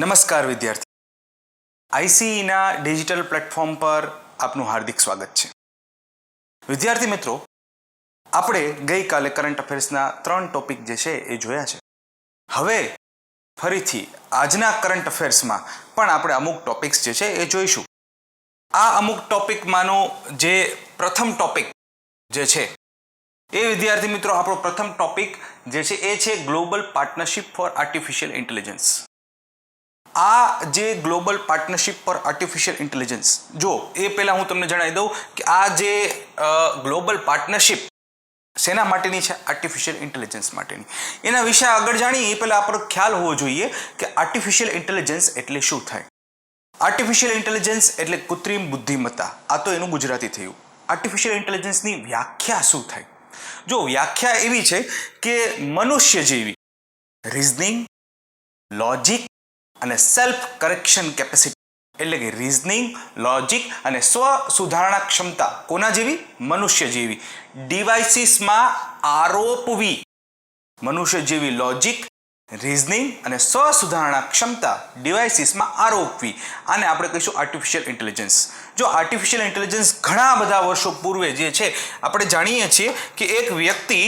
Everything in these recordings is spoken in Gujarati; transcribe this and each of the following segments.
નમસ્કાર વિદ્યાર્થી, આઈસીઈના ડિજિટલ પ્લેટફોર્મ પર આપનું હાર્દિક સ્વાગત છે. વિદ્યાર્થી મિત્રો, આપણે ગઈકાલે કરંટ અફેર્સના 3 ટોપિક જે છે એ જોયા છે. હવે ફરીથી આજના કરંટ અફેર્સમાં પણ આપણે અમુક ટોપિક્સ જે છે એ જોઈશું. આ અમુક ટોપિકમાંનો જે પ્રથમ ટોપિક જે છે એ વિદ્યાર્થી મિત્રો, આપણો પ્રથમ ટોપિક જે છે એ છે global partnership for artificial intelligence. આ જે ગ્લોબલ પાર્ટનરશિપ પર આર્ટિફિશિયલ ઇન્ટેલિજન્સ, જો એ પહેલાં હું તમને જણાવી દઉં કે આ જે ગ્લોબલ પાર્ટનરશિપ શેના માટેની છે? આર્ટિફિશિયલ ઇન્ટેલિજન્સ માટેની. એના વિશે આગળ જાણીએ એ પહેલાં આપણો ખ્યાલ હોવો જોઈએ કે આર્ટિફિશિયલ ઇન્ટેલિજન્સ એટલે શું થાય. આર્ટિફિશિયલ ઇન્ટેલિજન્સ એટલે કૃત્રિમ બુદ્ધિમત્તા. આ તો એનું ગુજરાતી થયું. આર્ટિફિશિયલ ઇન્ટેલિજન્સની વ્યાખ્યા શું થાય? જો વ્યાખ્યા એવી છે કે મનુષ્ય જેવી રિઝનિંગ, લોજિક અને સેલ્ફ કરેક્શન કેપેસિટી, એટલે કે રિઝનિંગ, લોજિક અને સ્વ સુધારણા ક્ષમતા કોના જેવી? મનુષ્ય જેવી. ડિવાઇસીસમાં આરોપવી. મનુષ્ય જેવી લોજિક, રિઝનિંગ અને સ્વ સુધારણા ક્ષમતા ડિવાઇસીસમાં આરોપવી. આને આપણે કહીશું આર્ટિફિશિયલ ઇન્ટેલિજન્સ. જો આર્ટિફિશિયલ ઇન્ટેલિજન્સ ઘણા બધા વર્ષો પૂર્વે જે છે આપણે જાણીએ છીએ કે એક વ્યક્તિ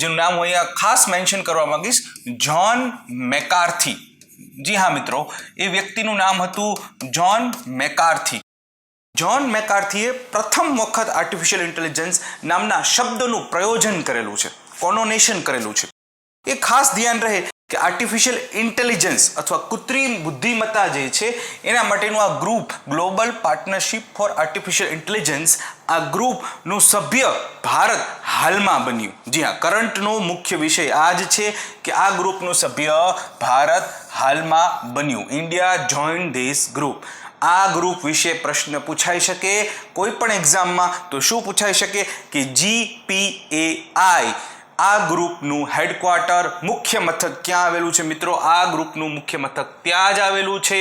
જેનું નામ હું અહીંયા ખાસ મેન્શન કરવા માંગીશ, જ્હોન મેકાર્થી. જી હા મિત્રો, એ વ્યક્તિનું નામ હતું જ્હોન મેકાર્થી. જ્હોન મેકાર્થીએ પ્રથમ વખત આર્ટિફિશિયલ ઇન્ટેલિજન્સ નામના શબ્દનું પ્રયોજન કરેલું છે, કોનોનેશન કરેલું છે. એ ખાસ ધ્યાન રહે કે આર્ટિફિશિયલ ઇન્ટેલિજન્સ અથવા કૃત્રિમ બુદ્ધિમત્તા જે છે એના માટેનું આ group global partnership for artificial intelligence, આ ગ્રુપનું સભ્ય ભારત હાલમાં બન્યું. જી હા, કરંટનો મુખ્ય વિષય આ જ છે કે આ ગ્રુપનું સભ્ય ભારત હાલમાં બન્યું. India join this group. આ ગ્રુપ વિશે પ્રશ્ન પૂછાઈ શકે કોઈ પણ એક્ઝામમાં. તો શું પૂછાઈ શકે કે GPAI, આ ગ્રુપનું હેડક્વાર્ટર, મુખ્ય મથક ક્યાં આવેલું છે મિત્રો? આ ગ્રુપનું મુખ્ય મથક ત્યાં જ આવેલું છે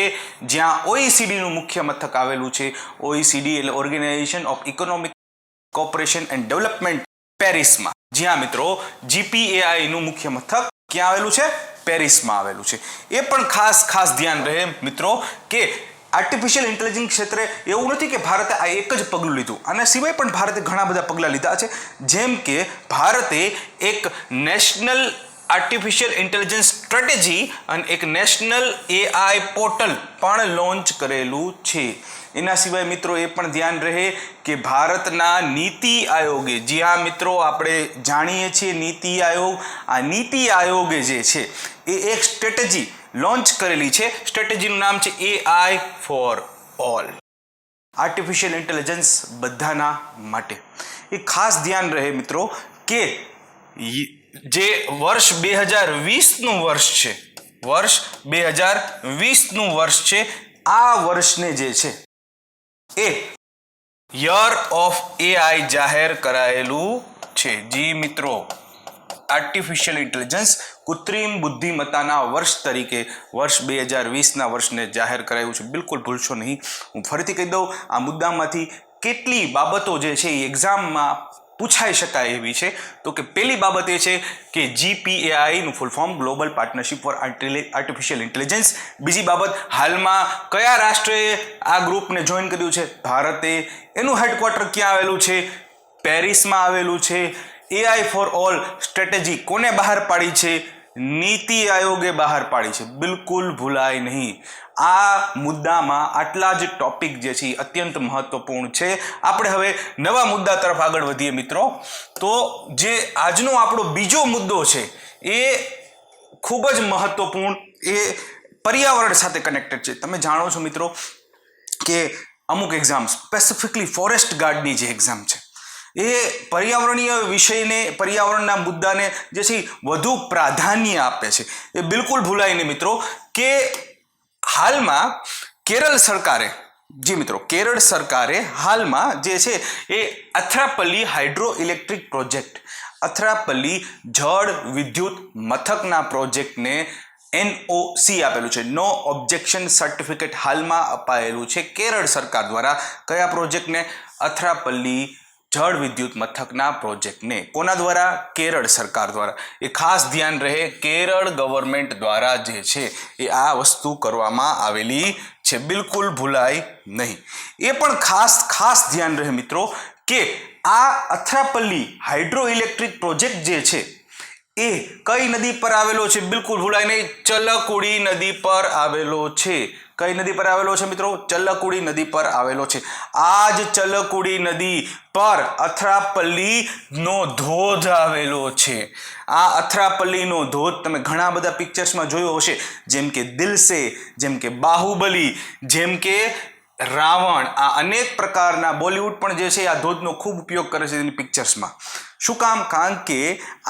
જ્યાં OECDનું મુખ્ય મથક આવેલું છે. OECD એટલે organisation of economic cooperation and development, પેરિસમાં. જ્યાં મિત્રો GPAIનું મુખ્ય મથક ક્યાં આવેલું છે? પેરિસમાં આવેલું છે. એ પણ ખાસ ધ્યાન રહે મિત્રો કે આર્ટિફિશિયલ ઇન્ટેલિજન્સ ક્ષેત્રે એવું નથી કે ભારતે આ એક જ પગલું લીધું. આના સિવાય પણ ભારતે ઘણા બધા પગલાં લીધા છે. જેમ કે ભારતે એક નેશનલ આર્ટિફિશિયલ ઇન્ટેલિજન્સ સ્ટ્રેટેજી અને એક નેશનલ AI પોર્ટલ પણ લોન્ચ કરેલું છે. એના સિવાય મિત્રો એ પણ ધ્યાન રહે કે ભારતના નીતિ આયોગે, જી હા મિત્રો, આપણે જાણીએ છીએ નીતિ આયોગ, આ નીતિ આયોગે જે છે એ એક સ્ટ્રેટેજી લોન્ચ કરેલી છે. સ્ટ્રેટેજીનું નામ છે AI for all, artificial intelligence બધાના માટે. એ ખાસ ધ્યાન રહે મિત્રો કે જે વર્ષ 2020નું વર્ષ છે, વર્ષ 2020નું વર્ષ છે, આ વર્ષને જે છે એ યર ઓફ AI જાહેર કરાયેલું છે. જી મિત્રો, આર્ટિફિશિયલ ઇન્ટેલિજન્સ કૃત્રિમ બુદ્ધિમત્તાના વર્ષ તરીકે વર્ષ 2020ના વર્ષને જાહેર કરાયું છે. બિલકુલ ભૂલશો નહીં. હું ફરીથી કહી દઉં, આ મુદ્દામાંથી કેટલી બાબતો જે છે એ એક્ઝામમાં પૂછાઈ શકાય એવી છે. તો કે પહેલી બાબત એ છે કે GPAIનું full form global partnership for artificial intelligence. બીજી બાબત, હાલમાં કયા રાષ્ટ્રએ આ ગ્રુપને જોઈન કર્યું છે? ભારતે. એનું હેડક્વાર્ટર ક્યાં આવેલું છે? પેરિસમાં આવેલું છે. AI ફોર ઓલ સ્ટ્રેટેજી કોને બહાર પાડી છે? નીતિ આયોગે બહાર પાડી છે. બિલકુલ ભૂલાય નહીં. આ મુદ્દામાં આટલા જ ટોપિક જે છે અત્યંત મહત્વપૂર્ણ છે. આપણે હવે નવા મુદ્દા તરફ આગળ વધીએ મિત્રો. તો જે આજનો આપણો બીજો મુદ્દો છે એ ખૂબ જ મહત્વપૂર્ણ, એ પર્યાવરણ સાથે કનેક્ટેડ છે. તમે જાણો છો મિત્રો કે અમુક એક્ઝામ, સ્પેસિફિકલી ફોરેસ્ટ ગાર્ડની જે એક્ઝામ છે એ પર્યાવરણીય વિષયને, પર્યાવરણના મુદ્દાને જે છે વધુ પ્રાધાન્ય આપે છે. એ બિલકુલ ભૂલાય નહીં મિત્રો કે હાલમાં કેરળ સરકારે, જી મિત્રો, કેરળ સરકારે હાલમાં જે છે એ અથરાપલ્લી હાઇડ્રો ઇલેક્ટ્રિક પ્રોજેક્ટ, અથરાપલ્લી જળ વિદ્યુત મથકના પ્રોજેક્ટને NOC આપેલું છે, નો ઓબ્જેક્શન સર્ટિફિકેટ હાલમાં અપાયેલું છે કેરળ સરકાર દ્વારા. કયા પ્રોજેક્ટને? અથરાપલ્લી જળ વિદ્યુત મથકના પ્રોજેક્ટને કોના દ્વારા? કેરળ સરકાર દ્વારા. એ ખાસ ધ્યાન રહે, કેરળ ગવર્મેન્ટ દ્વારા જે છે એ આ વસ્તુ કરવામાં આવેલી છે, બિલકુલ ભૂલાય નહીં. એ પણ ખાસ ધ્યાન રહે મિત્રો કે આ અથરાપલ્લી હાઇડ્રો ઇલેક્ટ્રિક પ્રોજેક્ટ જે છે એ કઈ નદી પર આવેલો છે? બિલકુલ ભૂલાય નહીં, ચલકુડી નદી પર આવેલો છે. કઈ નદી પર આવેલો છે મિત્રો? ચલકુડી નદી પર આવેલો છે. આ જ ચલકુડી નદી પર અથરાપલ્લીનો ધોધ આવેલો છે. આ અથરાપલ્લીનો ધોધ તમે ઘણા બધા પિક્ચર્સમાં જોયો હશે, જેમ કે દિલ સે, જેમ કે બાહુબલી, જેમ કે રાવણ. આ અનેક પ્રકારના બોલિવૂડ પણ જે છે આ ધોધનો ખૂબ ઉપયોગ કરે છે એની પિક્ચર્સમાં. શું કામ? કારણ કે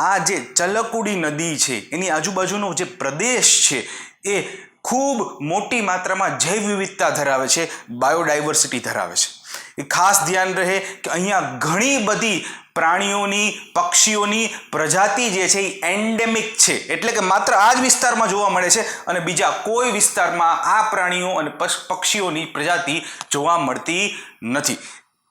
આ જે ચલકુડી નદી છે એની આજુબાજુનો જે પ્રદેશ છે એ ખૂબ મોટી માત્રામાં જૈવ વિવિધતા ધરાવે છે, બાયોડાયવર્સિટી ધરાવે છે. એ ખાસ ધ્યાન રહે કે અહીંયા ઘણી બધી પ્રાણીઓની, પક્ષીઓની પ્રજાતિ જે છે એ એન્ડેમિક છે, એટલે કે માત્ર આ જ વિસ્તારમાં જોવા મળે છે અને બીજા કોઈ વિસ્તારમાં આ પ્રાણીઓ અને પક્ષીઓની પ્રજાતિ જોવા મળતી નથી.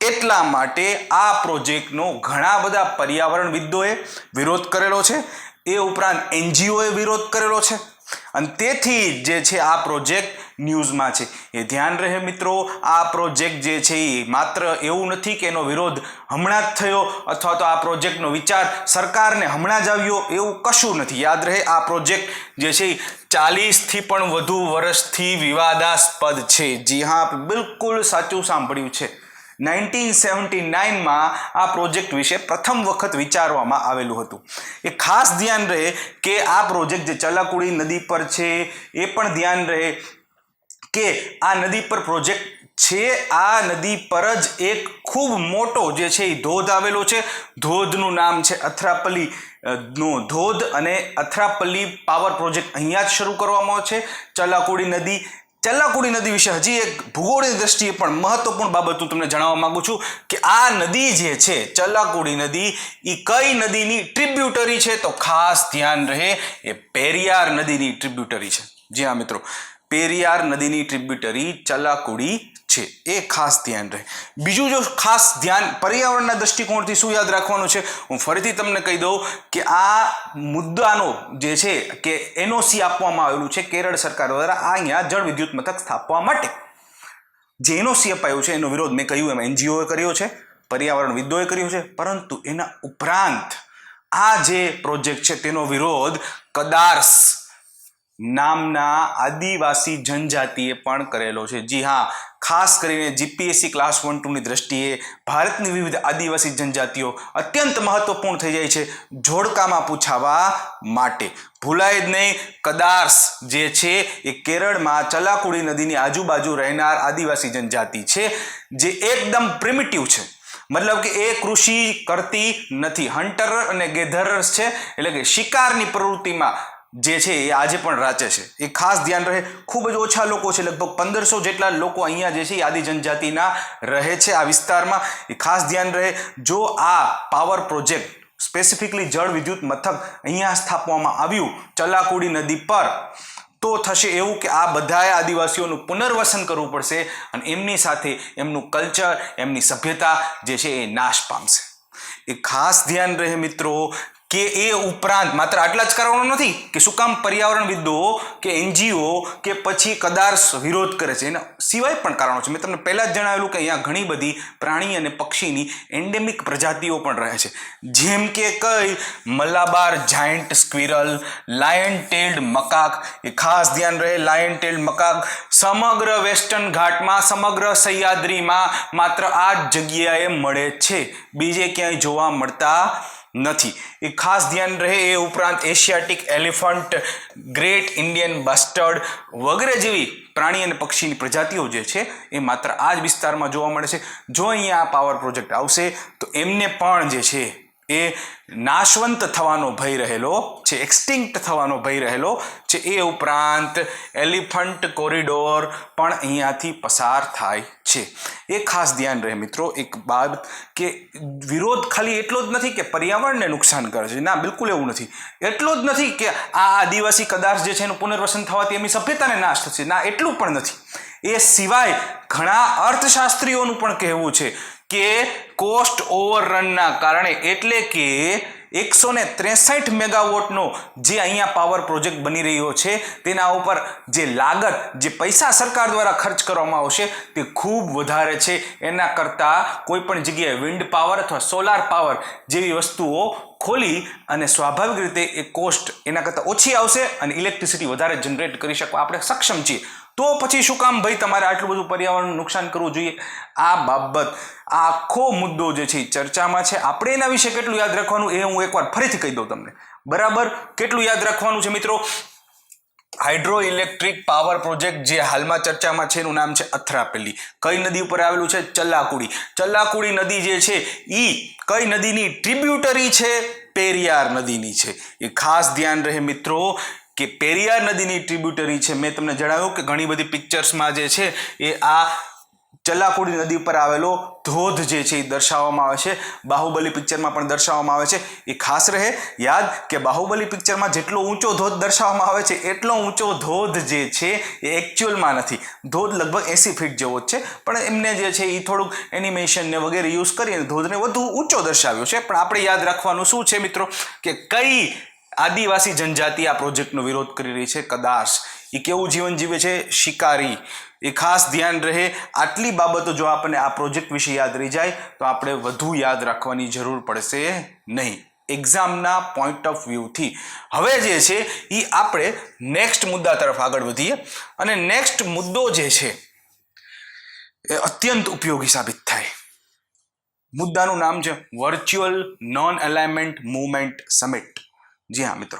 એટલા માટે આ પ્રોજેક્ટનો ઘણા બધા પર્યાવરણવિદોએ વિરોધ કરેલો છે. એ ઉપરાંત એનજીઓએ વિરોધ કરેલો છે અને તેથી જે છે આ પ્રોજેક્ટ ન્યૂઝમાં છે. એ ધ્યાન રહે મિત્રો, આ પ્રોજેક્ટ જે છે એ માત્ર એવું નથી કે એનો વિરોધ હમણાં જ થયો અથવા તો આ પ્રોજેક્ટનો વિચાર સરકારને હમણાં જ આવ્યો, એવું કશું નથી. યાદ રહે, આ પ્રોજેક્ટ જે છે 40થી પણ વધુ વર્ષથી વિવાદાસ્પદ છે. જી હા, બિલકુલ સાચું સાંભળ્યું છે. 1979માં આ પ્રોજેક્ટ વિશે પ્રથમ વખત વિચારવામાં આવેલું હતું. એ ખાસ ધ્યાન રહે કે આ પ્રોજેક્ટ જે ચલકુડી નદી પર છે એ પણ ધ્યાન રહે કે આ નદી પર પ્રોજેક્ટ છે. આ નદી પર જ એક ખૂબ મોટો જે છે એ ધોધ આવેલો છે. ધોધનું નામ છે અથરાપલ્લી નો ધોધ અને અથરાપલ્લી પાવર પ્રોજેક્ટ અહીંયા જ શરૂ કરવામાં છે. ચલકુડી નદી વિશે હજી એક ભૂગોળની દ્રષ્ટિએ પણ મહત્વપૂર્ણ બાબત હું તમને જણાવવા માંગુ છું કે આ નદી જે છે ચલકુડી નદી એ કઈ નદીની ટ્રિબ્યુટરી છે? તો ખાસ ધ્યાન રહે, એ પેરિયાર નદીની ટ્રિબ્યુટરી છે. જી હા મિત્રો, પેરિયાર નદીની ટ્રિબ્યુટરી ચલકુડી છે. એ ખાસ ધ્યાન રહે. બીજું જો ખાસ ધ્યાન પર્યાવરણના દૃષ્ટિકોણથી શું યાદ રાખવાનું છે, હું ફરીથી તમને કહી દઉં કે આ મુદ્દાનો જે છે કે એનઓસી આપવામાં આવેલું છે કેરળ સરકાર દ્વારા આ અહીંયા જળ વિદ્યુત મથક સ્થાપવા માટે. જે એનઓસી અપાયું છે એનો વિરોધ મેં કહ્યું એમ એનજીઓએ કર્યો છે, પર્યાવરણવિદોએ કર્યો છે, પરંતુ એના ઉપરાંત આ જે પ્રોજેક્ટ છે તેનો વિરોધ કદાર્સ નામના આદિવાસી જનજાતિએ પણ કરેલો છે. જી હા, ખાસ કરીને જીપીએસસી ક્લાસ 1-2ની દ્રષ્ટિએ ભારતની વિવિધ આદિવાસી જનજાતિઓ અત્યંત મહત્વપૂર્ણ થઈ જાય છે જોડકામાં પૂછાવા માટે. ભૂલાય જ નહીં, કદાર્સ જે છે એ કેરળમાં ચલકુડી નદીની આજુબાજુ રહેનાર આદિવાસી જનજાતિ છે જે એકદમ પ્રિમિટિવ છે. મતલબ કે એ કૃષિ કરતી નથી, હન્ટર અને ગેધરર્સ છે, એટલે કે શિકારની પ્રવૃત્તિમાં જે છે એ આજે પણ રાચે છે. એ ખાસ ધ્યાન રહે. ખૂબ જ ઓછા લોકો છે, લગભગ 1500 જેટલા લોકો અહીંયા જે છે એ આદિ જનજાતિના રહે છે આ વિસ્તારમાં. એ ખાસ ધ્યાન રહે, જો આ પાવર પ્રોજેક્ટ સ્પેસિફિકલી જળ વિદ્યુત મથક અહીંયા સ્થાપવામાં આવ્યું ચલકુડી નદી પર, તો થશે એવું કે આ બધાએ આદિવાસીઓનું પુનર્વસન કરવું પડશે અને એમની સાથે એમનું કલ્ચર, એમની સભ્યતા જે છે એ નાશ પામશે. એ ખાસ ધ્યાન રહે મિત્રો કે એ ઉપરાંત માત્ર આટલા જ કારણો નથી કે શું કામ પર્યાવરણવિદો કે એનજીઓ કે પછી કદાર્સ વિરોધ કરે છે, એના સિવાય પણ કારણો છે. મેં તમને પહેલાં જ જણાવેલું કે અહીંયા ઘણી બધી પ્રાણી અને પક્ષીની એન્ડેમિક પ્રજાતિઓ પણ રહે છે, જેમ કે કઈ Malabar giant squirrel, lion ટેલ્ડ macaque. એ ખાસ ધ્યાન રહે, લાયન ટેલ્ડ મકાક સમગ્ર વેસ્ટર્ન ઘાટમાં, સમગ્ર સહ્યાદ્રીમાં માત્ર આ જ જગ્યાએ મળે છે, બીજે ક્યાંય જોવા મળતા નથી. એ ખાસ ધ્યાન રહે. એ ઉપરાંત Asiatic elephant, great Indian bastard વગેરે જેવી પ્રાણી અને પક્ષીની પ્રજાતિઓ જે છે એ માત્ર આ જ વિસ્તારમાં જોવા મળે છે. જો અહીંયા આ પાવર પ્રોજેક્ટ આવશે તો એમને પણ જે છે એ નાશવંત થવાનો ભય રહેલો છે, એક્સટિંક્ટ થવાનો ભય રહેલો છે. એ ઉપરાંત એલિફન્ટ કોરિડોર પણ અહીંયાથી પસાર થાય છે. એ ખાસ ધ્યાન રહે મિત્રો. એક બાબત કે વિરોધ ખાલી એટલો જ નથી કે પર્યાવરણને નુકસાન કરે છે, ના, બિલકુલ એવું નથી. એટલો જ નથી કે આ આદિવાસી કદાર્સ જે છે એનું પુનર્વસન થવાથી એમની સભ્યતાને નાશ થશે, ના, એટલું પણ નથી. એ સિવાય ઘણા અર્થશાસ્ત્રીઓનું પણ કહેવું છે કે કોસ્ટ ઓવરરનના કારણે, એટલે કે 163 મેગાવોટનો જે અહીંયા પાવર પ્રોજેક્ટ બની રહ્યો છે તેના ઉપર જે લાગત, જે પૈસા સરકાર દ્વારા ખર્ચ કરવામાં આવશે તે ખૂબ વધારે છે. એના કરતાં કોઈ પણ જગ્યાએ વિન્ડ પાવર અથવા સોલાર પાવર જેવી વસ્તુઓ ખોલી અને સ્વાભાવિક રીતે એ કોસ્ટ એના કરતાં ઓછી આવશે અને ઇલેક્ટ્રિસિટી વધારે જનરેટ કરી શકવા આપણે સક્ષમ છીએ. તો પછી શું કામ ભાઈ તમારે આટલું બધું પર્યાવરણનું નુકસાન કરવું જોઈએ? આ બાબત, આ આખો મુદ્દો જે છે ચર્ચામાં છે. આપણે એના વિશે કેટલું યાદ રાખવાનું એ હું એકવાર ફરીથી કહી દઉં તમને. બરાબર, કેટલું યાદ રાખવાનું છે મિત્રો? હાઇડ્રો ઇલેક્ટ્રિક પાવર પ્રોજેક્ટ જે હાલમાં ચર્ચામાં છે એનું નામ છે અથરાપલ્લી. કઈ નદી ઉપર આવેલું છે? ચલ્લાકુડી. ચલ્લાકુડી નદી જે છે ઈ કઈ નદીની ટ્રિબ્યુટરી છે? પેરિયાર નદીની છે. એ ખાસ ધ્યાન રહે મિત્રો કે પેરિયાર નદીની ટ્રિબ્યુટરી છે. મેં તમને જણાવ્યું કે ઘણી બધી પિક્ચર્સમાં જે છે એ આ ચલ્લાકુડી નદી પર આવેલો ધોધ જે છે એ દર્શાવવામાં આવે છે. બાહુબલી પિક્ચરમાં પણ દર્શાવવામાં આવે છે. એ ખાસ રહે યાદ કે બાહુબલી પિક્ચરમાં જેટલો ઊંચો ધોધ દર્શાવવામાં આવે છે એટલો ઊંચો ધોધ જે છે એ એકચ્યુઅલમાં નથી. ધોધ લગભગ 80 ફીટ જેવો જ છે, પણ એમને જે છે એ થોડુંક એનિમેશન ને વગેરે યુઝ કરીને ધોધને વધુ ઊંચો દર્શાવ્યો છે. પણ આપણે યાદ રાખવાનું શું છે મિત્રો કે કઈ આદિવાસી જનજાતિ આ પ્રોજેક્ટનો વિરોધ કરી રહી છે? કદાચ. એ કેવું જીવન જીવે છે? શિકારી. એ ખાસ ધ્યાન રહે. આટલી બાબતો જો આપણને આ પ્રોજેક્ટ વિશે યાદ રહી જાય તો આપણે વધુ યાદ રાખવાની જરૂર પડશે નહીં એક્ઝામના પોઈન્ટ ઓફ વ્યૂથી. હવે જે છે એ આપણે નેક્સ્ટ મુદ્દા તરફ આગળ વધીએ અને નેક્સ્ટ મુદ્દો જે છે એ અત્યંત ઉપયોગી સાબિત થાય. મુદ્દાનું નામ છે virtual non alignment movement summit. જી હા મિત્રો,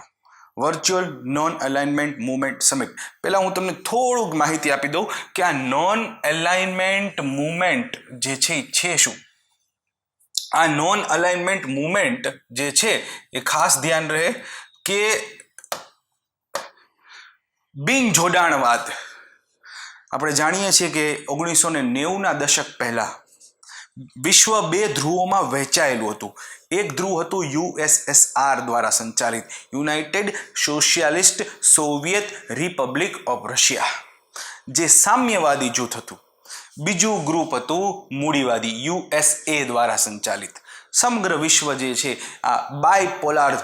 virtual non alignment movement summit. પહેલાં હું તમને થોડુંક માહિતી આપી દઉં કે આ નોન અલાઇનમેન્ટ મૂવમેન્ટ જે છે શું? આ નોન અલાઇનમેન્ટ મૂવમેન્ટ જે છે એ ખાસ ધ્યાન રહે કે બિન જોડાણવાદ. આપણે જાણીએ છીએ કે 1990ના દશક પહેલા વિશ્વ 2 ધ્રુવોમાં વહેંચાયેલું હતું. એક ધ્રુવ હતું USSR દ્વારા સંચાલિત United socialist Soviet Republic of Russia, જે સામ્યવાદી જૂથ હતું. બીજું ગ્રુપ હતું મૂડીવાદી USA દ્વારા સંચાલિત. સમગ્ર વિશ્વ જે છે આ બાયપોલાર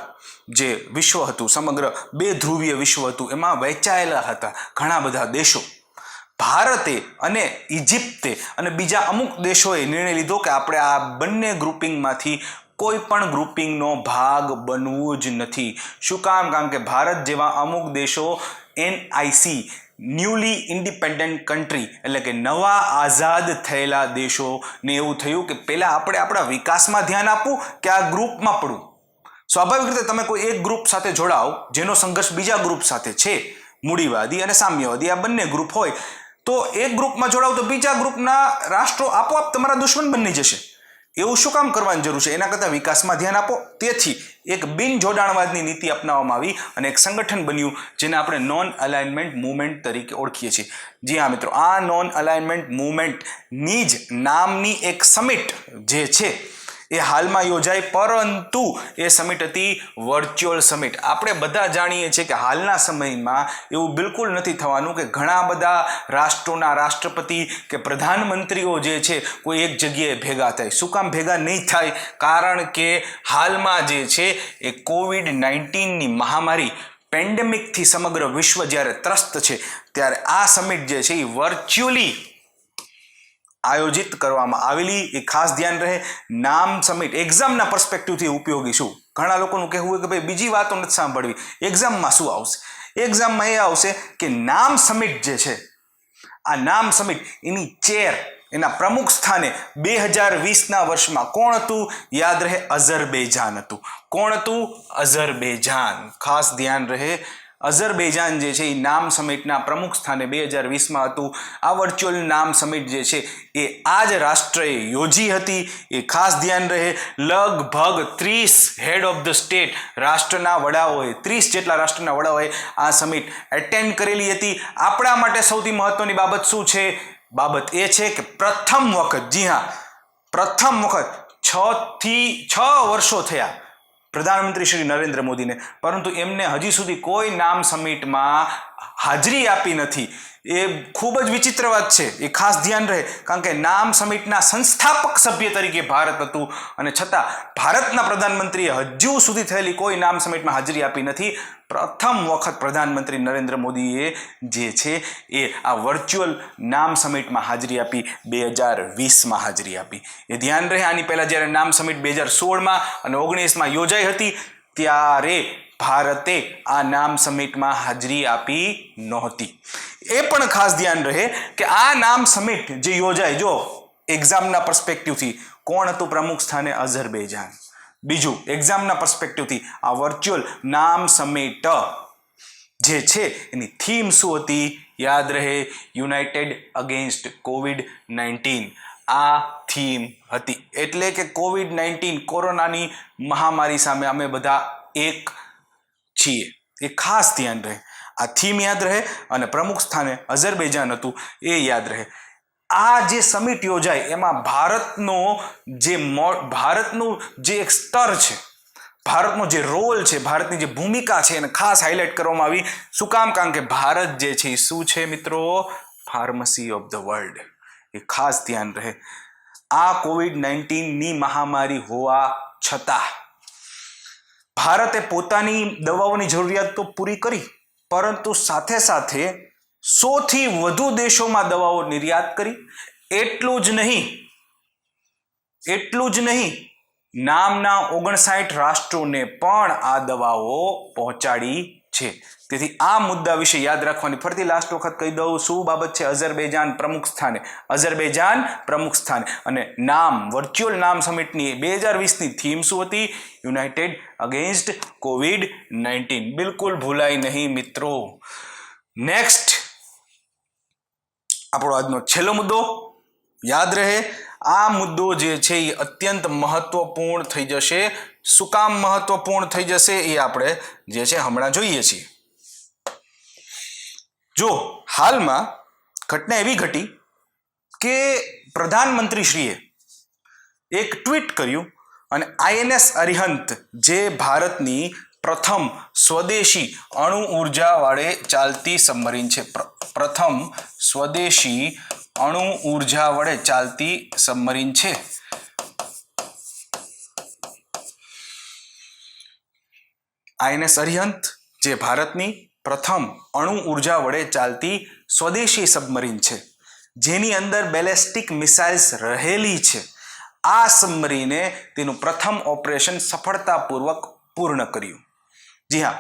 જે વિશ્વ હતું, સમગ્ર 2 ધ્રુવીય વિશ્વ હતું, એમાં વહેંચાયેલા હતા ઘણા બધા દેશો. ભારતે અને ઇજિપ્તે અને બીજા અમુક દેશોએ નિર્ણય લીધો કે આપણે આ બંને ગ્રુપિંગમાંથી કોઈ પણ ગ્રુપિંગનો ભાગ બનવું જ નથી. શું કામ? કારણ કે ભારત જેવા અમુક દેશો NIC ન્યૂલી ઇન્ડિપેન્ડન્ટ કન્ટ્રી એટલે કે નવા આઝાદ થયેલા દેશોને એવું થયું કે પહેલાં આપણે આપણા વિકાસમાં ધ્યાન આપવું કે આ ગ્રુપમાં પડવું. સ્વાભાવિક રીતે તમે કોઈ એક ગ્રુપ સાથે જોડાઓ જેનો સંઘર્ષ બીજા ગ્રુપ સાથે છે, મૂડીવાદી અને સામ્યવાદી આ બંને ગ્રુપ હોય, તો એક ગ્રુપમાં જોડાવ તો બીજા ગ્રુપના રાષ્ટ્રો આપોઆપ તમારા દુશ્મન બની જશે. એવું શું કામ કરવાની જરૂર છે? એના કરતાં વિકાસમાં ધ્યાન આપો. તેથી એક બિન જોડાણવાદની નીતિ અપનાવવામાં આવી અને એક સંગઠન બન્યું જેને આપણે નોન અલાઇનમેન્ટ મૂવમેન્ટ તરીકે ઓળખીએ છીએ. જી હા મિત્રો, આ નોન અલાઇનમેન્ટ મૂવમેન્ટની જ નામની એક સમિટ જે છે એ હાલમાં યોજાઈ, પરંતુ એ સમિટ હતી વર્ચ્યુઅલ સમિટ. આપણે બધા જાણીએ છીએ કે હાલના સમયમાં એવું બિલકુલ નથી થવાનું કે ઘણા બધા રાષ્ટ્રોના રાષ્ટ્રપતિ કે પ્રધાનમંત્રીઓ જે છે કોઈ એક જગ્યાએ ભેગા થાય. શું કામ ભેગા નહીં થાય? કારણ કે હાલમાં જે છે એ COVID-19ની મહામારી પેન્ડેમિકથી સમગ્ર વિશ્વ જ્યારે ત્રસ્ત છે ત્યારે આ સમિટ જે છે એ વર્ચ્યુઅલી આયોજિત કરવામાં આવેલી. એ ખાસ ધ્યાન રહે. નામ સમિટ એક્ઝામના પર્સપેક્ટિવથી ઉપયોગી શું? ઘણા લોકોનું કહેવું હોય કે ભાઈ બીજી વાતો નથી સાંભળવી, એક્ઝામમાં શું આવશે? એક્ઝામમાં એ આવશે કે નામ સમિટ જે છે, આ નામ સમિટ એની ચેર, એના પ્રમુખ સ્થાને 2020ના વર્ષમાં કોણ હતું? યાદ રહે, અઝરબૈજાન હતું. કોણ હતું? અઝરબૈજાન. ખાસ ધ્યાન રહે, અઝરબૈજાન જે છે એ નામ સમિટના પ્રમુખ સ્થાને 2020માં હતું. આ વર્ચ્યુઅલ નામ સમિટ જે છે એ આ જ રાષ્ટ્રએ યોજી હતી. એ ખાસ ધ્યાન રહે. લગભગ 30 હેડ ઓફ ધ સ્ટેટ રાષ્ટ્રના વડાઓએ, 30 જેટલા રાષ્ટ્રના વડાઓએ આ સમિટ એટેન્ડ કરેલી હતી. આપણા માટે સૌથી મહત્વની બાબત શું છે? બાબત એ છે કે પ્રથમ વખત, જી હા પ્રથમ વખત 6 વર્ષો થયા પ્રધાનમંત્રી શ્રી નરેન્દ્ર મોદીને, પરંતુ એમને હજી સુધી કોઈ નામ સમિટમાં હાજરી આપી નથી એ ખૂબ જ વિચિત્ર વાત છે. એ ખાસ ધ્યાન રહે, કારણ કે નામ સમિટના સંસ્થાપક સભ્ય તરીકે ભારત હતું અને છતાં ભારતના પ્રધાનમંત્રીએ હજુ સુધી થયેલી કોઈ નામ સમિટમાં હાજરી આપી નથી. પ્રથમ વખત પ્રધાનમંત્રી નરેન્દ્ર મોદીએ જે છે એ આ વર્ચ્યુઅલ નામ સમિટમાં હાજરી આપી, 2020માં હાજરી આપી. એ ધ્યાન રહે. આની પહેલાં જ્યારે નામ સમિટ 2016માં અને 19માં યોજાઈ હતી ત્યારે ભારતે આ નામ સમિટમાં હાજરી આપી નહોતી. એ પણ ખાસ ધ્યાન રહે કે આ નામ સમિટ જે યોજાય, જો એક્ઝામના પર્સપેક્ટિવથી કોણ હતું પ્રમુખ સ્થાને? અઝરબૈજાન. બીજું, એક્ઝામના પર્સપેક્ટિવથી આ વર્ચ્યુઅલ નામ સમિટ જે છે એની થીમ શું હતી? યાદ રહે, યુનાઇટેડ અગેન્સ્ટ COVID-19 આ થીમ હતી. એટલે કે COVID-19 કોરોનાની મહામારી સામે અમે બધા એક છીએ. એ ખાસ ધ્યાન રહે. આ થીમ યાદ રહે અને પ્રમુખ સ્થાને અઝરબૈજાન હતું એ યાદ રહે. આ જે સમિટ યોજાય એમાં ભારતનું જે એક સ્તર છે, ભારતનો જે રોલ છે, ભારતની જે ભૂમિકા છે એને ખાસ હાઇલાઇટ કરવામાં આવી. શું કામ? કારણ કે ભારત જે છે એ શું છે મિત્રો? Pharmacy of the world. એ ખાસ ધ્યાન રહે. આ COVID-19ની મહામારી હોવા છતાં ભારતે પોતાની દવાઓની જરૂરિયાત તો પૂરી કરી, પરંતુ સાથે સાથે 100થી વધુ દેશોમાં દવાઓ નિર્યાત કરી. એટલું જ નહીં, નામના 59 રાષ્ટ્રોને પણ આ દવાઓ પહોંચાડી છે. તેથી આ મુદ્દા વિશે યાદ રાખવાની ફરીથી લાસ્ટ વખત કહી દઉં. શું બાબત છે? અઝરબૈજાન પ્રમુખ સ્થાને. અને નામ વર્ચ્યુઅલ નામ સમિટની 2020ની થીમ શું હતી? United against COVID-19. બિલકુલ ભૂલાય નહીં મિત્રો. નેક્સ્ટ આપણો આજનો છેલ્લો મુદ્દો યાદ રહે. આ મુદ્દો જે છે એ અત્યંત મહત્વપૂર્ણ થઈ જશે. શું કામ મહત્વપૂર્ણ થઈ જશે એ આપણે જે છે હમણાં જોઈએ છીએ. જો હાલમાં ઘટના એવી ઘટી કે પ્રધાનમંત્રીશ્રીએ એક ટ્વીટ કર્યું અને INS અરિહંત જે ભારતની પ્રથમ સ્વદેશી અણુ ઉર્જા વડે ચાલતી સબમરીન છે, પ્રથમ સ્વદેશી અણુ ઉર્જા વડે ચાલતી સબમરીન છે, INS અરિહંત જે ભારતની પ્રથમ અણુ ઉર્જા વડે ચાલતી સ્વદેશી સબમરીન છે, જેની અંદર બેલેસ્ટિક મિસાઇલ્સ રહેલી છે. આ સબમરીને તેનું પ્રથમ ઓપરેશન સફળતાપૂર્વક પૂર્ણ કર્યું. જી હા,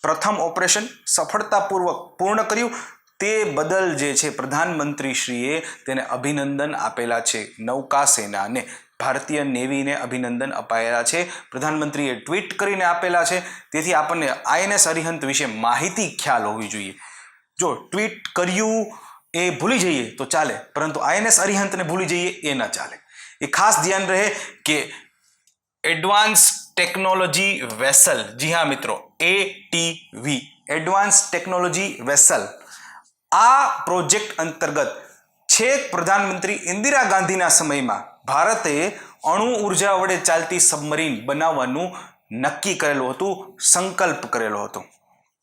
પ્રથમ ઓપરેશન સફળતાપૂર્વક પૂર્ણ કર્યું. તે બદલ જે છે પ્રધાનમંત્રીશ્રીએ તેને અભિનંદન આપેલા છે. નૌકા સેનાને, ભારતીય નેવીને અભિનંદન અપાયેલા છે. પ્રધાનમંત્રીએ ટ્વીટ કરીને આપેલા છે. તેથી આપણને INS અરિહંત વિશે માહિતી ખ્યાલ હોવી જોઈએ. જો ટ્વીટ કર્યું એ ભૂલી જઈએ તો ચાલે, પરંતુ INS અરિહંતને ભૂલી જઈએ એ ન ચાલે. એ ખાસ ધ્યાન રહે કે એડવાન્સ ટેકનોલોજી વેસલ, જી હા મિત્રો, ATV, એડવાન્સ ટેકનોલોજી વેસલ, આ પ્રોજેક્ટ અંતર્ગત છેક પ્રધાનમંત્રી ઇન્દિરા ગાંધીના સમયમાં ભારતે અણુ ઉર્જા વડે ચાલતી સબમરીન બનાવવાનું નક્કી કરેલું હતું, સંકલ્પ કરેલો હતો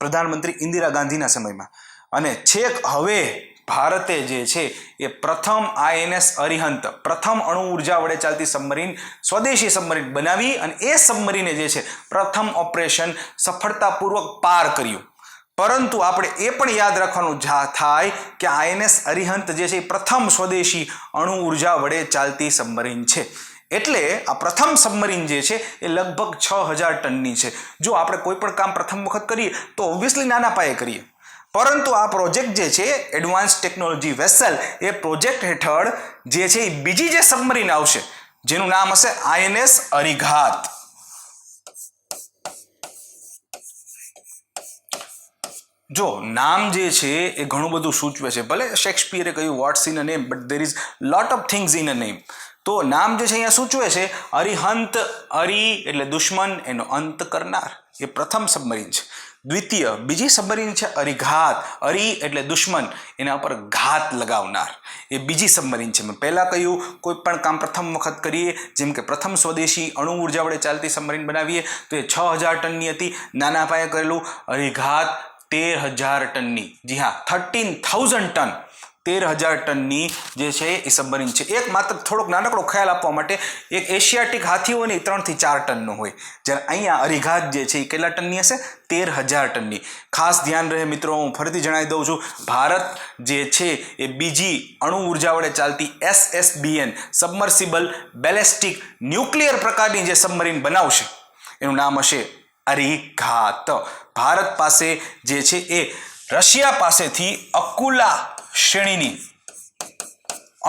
પ્રધાનમંત્રી ઇન્દિરા ગાંધીના સમયમાં. અને છેક હવે ભારતે જે છે એ પ્રથમ INS અરિહંત, પ્રથમ અણુ ઉર્જા વડે ચાલતી સબમરીન, સ્વદેશી સબમરીન બનાવી અને એ સબમરીને જે છે પ્રથમ ઓપરેશન સફળતાપૂર્વક પાર કર્યું. પરંતુ આપણે એ પણ યાદ રાખવાનું થાય કે INS અરિહંત જે છે એ પ્રથમ સ્વદેશી અણુ ઉર્જા વડે ચાલતી સબમરીન છે. એટલે આ પ્રથમ સબમરીન જે છે એ લગભગ 6000 ટનની છે. જો આપણે કોઈ પણ કામ પ્રથમ વખત કરીએ તો ઓબ્વિયસલી નાના પાયે કરીએ, પરંતુ આ પ્રોજેક્ટ જે છે એડવાન્સ ટેકનોલોજી વેસલ, એ પ્રોજેક્ટ હેઠળ જે છે એ બીજી જે સબમરીન આવશે જેનું નામ હશે INS અરિઘાત. જો નામ જે છે એ ઘણું બધું સૂચવે છે. ભલે શેક્સપિયરે કહ્યું what's in a name, but there is lot of things in a name. તો નામ જે છે અહીંયા સૂચવે છે અરિહંત. અરિ એટલે દુશ્મન, એનો અંત કરનાર, એ પ્રથમ સબમરીન છે. દ્વિતીય બીજી સબમરીન છે અરિઘાત. અરિ એટલે દુશ્મન, એના ઉપર ઘાત લગાવનાર, એ બીજી સબમરીન છે. મેં પહેલાં કહ્યું કોઈ પણ કામ પ્રથમ વખત કરીએ, જેમ કે પ્રથમ સ્વદેશી અણુ ઉર્જા વડે ચાલતી સબમરીન બનાવીએ તો એ 6000 ટનની હતી, નાના પાયે કરેલું. અરિઘાત 13,000 ટનની, જી હા 13,000 ટન, 13,000 ટનની જે છે એ સબમરીન છે. એક માત્ર થોડોક નાનકડો ખ્યાલ આપવા માટે, એક એશિયાટિક હાથી હોય ને એ 3 થી 4 ટનનો હોય, જ્યારે અહીંયા અરીઘાત જે છે એ કેટલા ટનની હશે? 13,000 ટનની. ખાસ ધ્યાન રહે મિત્રો, હું ફરીથી જણાવી દઉં છું, ભારત જે છે એ બીજી અણુ ઉર્જા વડે ચાલતી SSBN સબમર્સિબલ બેલેસ્ટિક ન્યુક્લિયર પ્રકારની જે સબમરીન બનાવશે એનું નામ હશે અરીઘાત. ભારત પાસે જે છે એ રશિયા પાસેથી અકુલા શ્રેણીની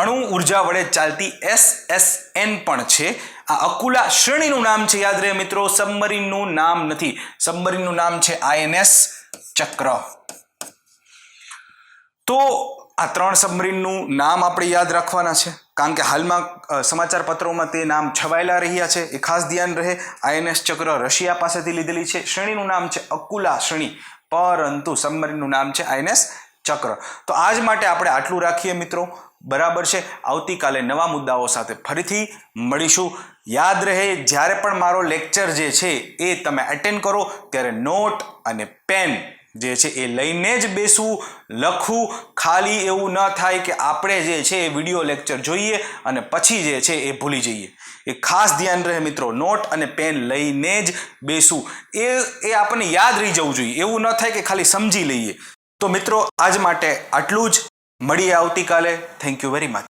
અણુ ઉર્જા વડે ચાલતી SSN પણ છે. આ અકુલા શ્રેણીનું નામ છે, યાદ રહે મિત્રો, સબમરીનનું નામ નથી. સબમરીનનું નામ છે INS ચક્ર. તો આ 3 સબમરીનનું નામ આપણે યાદ રાખવાના છે, કારણ કે હાલમાં સમાચાર પત્રોમાં તે નામ છવાયેલા રહ્યા છે, એ ખાસ ધ્યાન રહે. INS ચક્ર રશિયા પાસેથી લીધેલી છે, શ્રેણીનું નામ છે અકુલા શ્રેણી, પરંતુ સબમરીનનું નામ છે INS ચક્ર. તો આજ માટે આપણે આટલું રાખીએ મિત્રો, બરાબર છે. આવતીકાલે નવા મુદ્દાઓ સાથે ફરીથી મળીશું. યાદ રહે, જ્યારે પણ મારો લેક્ચર જે છે એ તમે અટેન્ડ કરો ત્યારે નોટ અને પેન જે છે એ લઈને જ બેસવું, લખવું. ખાલી એવું ન થાય કે આપણે જે છે એ વિડીયો લેક્ચર જોઈએ અને પછી જે છે એ ભૂલી જઈએ. એ ખાસ ધ્યાન રહે મિત્રો, નોટ અને પેન લઈને જ બેસવું, એ આપણને યાદ રહી જવું જોઈએ. એવું ન થાય કે ખાલી સમજી લઈએ. તો મિત્રો આજ માટે આટલું જ. મળીએ આવતીકાલે. Thank you very much.